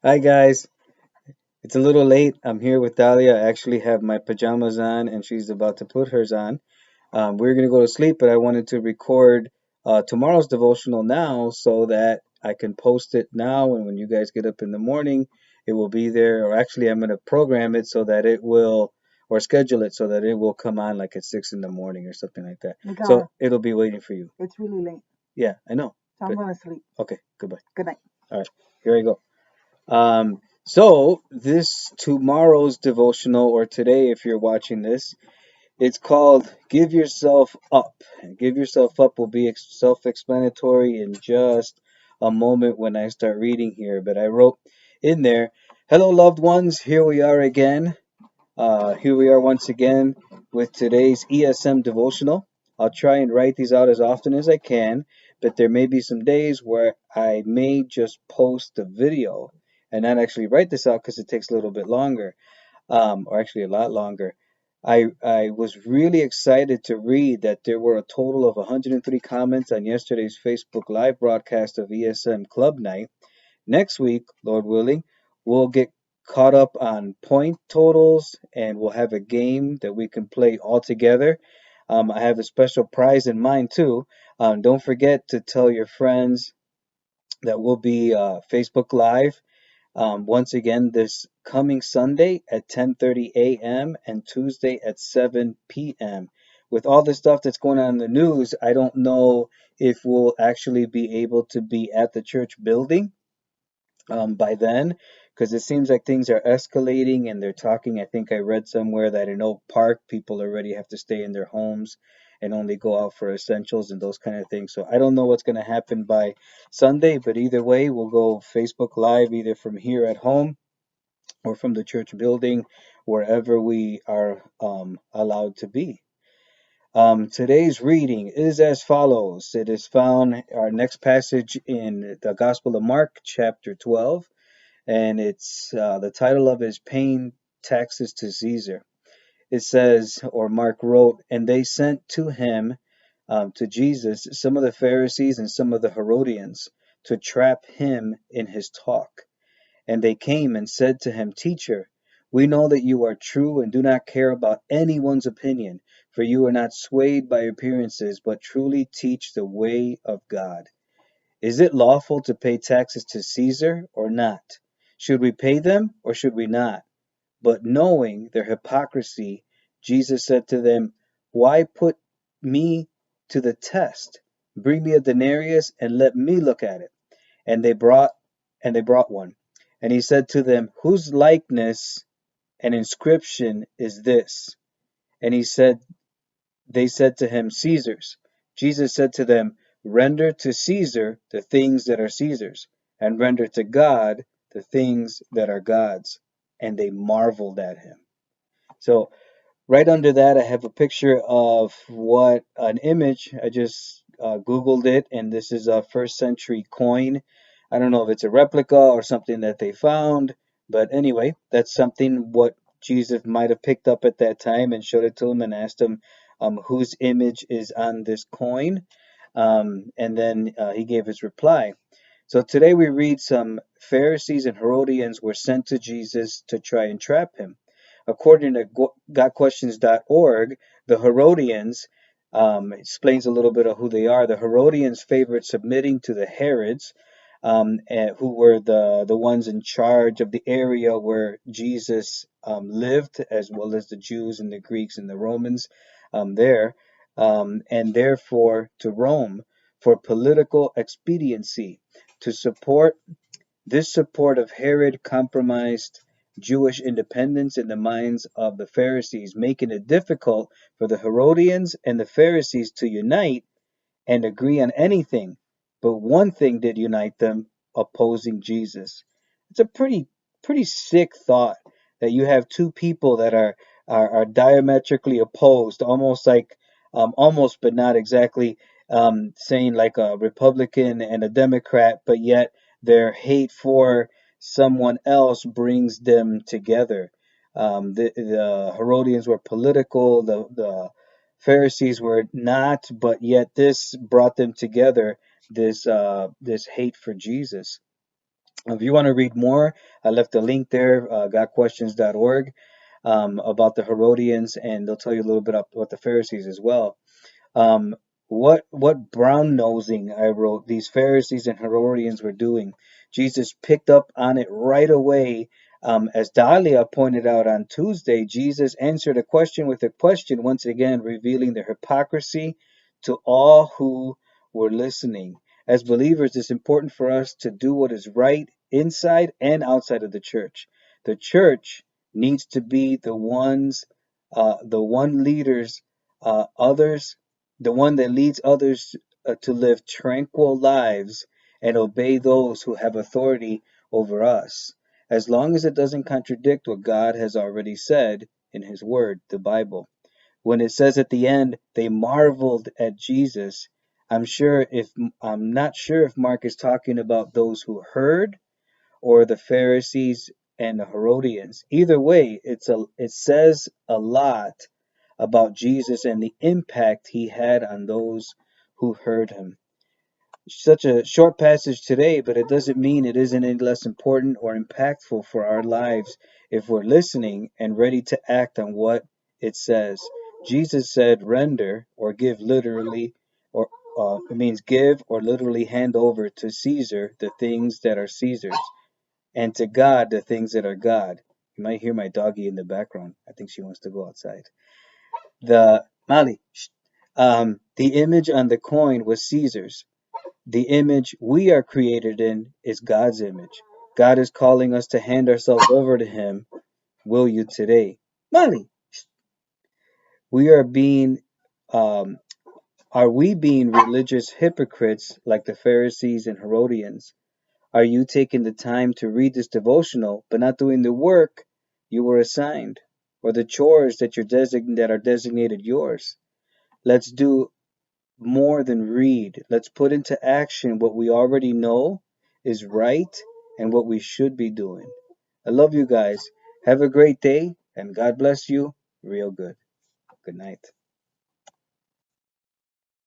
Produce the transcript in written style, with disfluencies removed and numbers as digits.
Hi guys, it's a little late. I'm here with Dahlia. I actually have my pajamas on and she's about to put hers on. We're gonna go to sleep, but I wanted to record tomorrow's devotional now so that I can post it now. And when you guys get up in the morning, it will be there. Or actually, I'm gonna program it so that it will, or schedule it so that it will come on like at 6 in the morning or something like that. So it'll be waiting for you. It's really late, Yeah, I know. so I'm gonna sleep. Okay, goodbye. Good night. All right, here I go. So this tomorrow's devotional, or today, if you're watching this, it's called Give Yourself Up. Give Yourself Up will be self-explanatory in just a moment when I start reading here. But I wrote in there, hello, loved ones. Here we are again. Here we are once again with today's ESM devotional. I'll try and write these out as often as I can, but there may be some days where I may just post the video and not actually write this out because it takes a little bit longer, or actually a lot longer. I was really excited to read that there were a total of 103 comments on yesterday's Facebook Live broadcast of ESM Club Night. Next week, Lord willing, we'll get caught up on point totals and we'll have a game that we can play all together. I have a special prize in mind too. Don't forget to tell your friends that we'll be Facebook Live once again this coming Sunday at 10:30 a.m. and Tuesday at 7 p.m. With all the stuff that's going on in the news, I don't know if we'll actually be able to be at the church building by then, because it seems like things are escalating and they're talking. I think I read somewhere that in Oak Park, people already have to stay in their homes and only go out for essentials and those kind of things. So I don't know what's going to happen by Sunday, but either way, we'll go Facebook Live either from here at home or from the church building, wherever we are allowed to be. Today's reading is as follows. It is found, our next passage in the Gospel of Mark, chapter 12, and it's the title of it is Paying Taxes to Caesar. It says, or Mark wrote, and they sent to him, to Jesus, some of the Pharisees and some of the Herodians to trap him in his talk. And they came and said to him, Teacher, we know that you are true and do not care about anyone's opinion, for you are not swayed by appearances, but truly teach the way of God. Is it lawful to pay taxes to Caesar or not? Should we pay them or should we not? But knowing their hypocrisy, Jesus said to them, Why put me to the test? Bring me a denarius and let me look at it. And they brought one. And he said to them, Whose likeness and inscription is this? And they said to him, Caesar's. Jesus said to them, Render to Caesar the things that are Caesar's, and render to God the things that are God's. And they marveled at him. So, right under that, I have a picture of what an image. I just Googled it, and this is a first century coin. I don't know if it's a replica or something that they found, but anyway, that's something what Jesus might have picked up at that time and showed it to him and asked him whose image is on this coin. And then he gave his reply. So today we read some Pharisees and Herodians were sent to Jesus to try and trap him. According to GotQuestions.org, the Herodians explains a little bit of who they are. The Herodians favored submitting to the Herods, who were the ones in charge of the area where Jesus lived, as well as the Jews and the Greeks and the Romans there, and therefore to Rome for political expediency. To support this support of Herod compromised Jewish independence in the minds of the Pharisees, making it difficult for the Herodians and the Pharisees to unite and agree on anything. But one thing did unite them, opposing Jesus. It's a pretty sick thought that you have two people that are diametrically opposed, almost like almost but not exactly saying like a Republican and a Democrat, but yet their hate for someone else brings them together. The Herodians were political, the Pharisees were not, but yet this brought them together. This hate for Jesus. If you want to read more, I left a link there, gotquestions.org, about the Herodians, and they'll tell you a little bit about the Pharisees as well. Um, what brown nosing I wrote these Pharisees and Herodians were doing. Jesus picked up on it right away. As Dahlia pointed out on Tuesday, Jesus answered a question with a question, once again revealing the hypocrisy to all who were listening. As believers, it's important for us to do what is right inside and outside of the church. The church needs to be the one leaders, others, the one that leads others to live tranquil lives and obey those who have authority over us, as long as it doesn't contradict what God has already said in His Word, the Bible. When it says at the end, they marveled at Jesus, I'm not sure if Mark is talking about those who heard or the Pharisees and the Herodians. Either way, it says a lot about Jesus and the impact he had on those who heard him. Such a short passage today, but it doesn't mean it isn't any less important or impactful for our lives if we're listening and ready to act on what it says. Jesus said, render or give literally, or it means give or literally hand over to Caesar the things that are Caesar's, and to God the things that are God. You might hear my doggie in the background. I think she wants to go outside. The Mali, the image on the coin was Caesar's. The image we are created in is God's image. God is calling us to hand ourselves over to Him. Will you today? Mali, we are being, um, are we being religious hypocrites like the Pharisees and Herodians? Are you taking the time to read this devotional but not doing the work you were assigned or the chores that are designated yours? Let's do more than read. Let's put into action what we already know is right and what we should be doing. I love you guys. Have a great day and God bless you real good. Good night.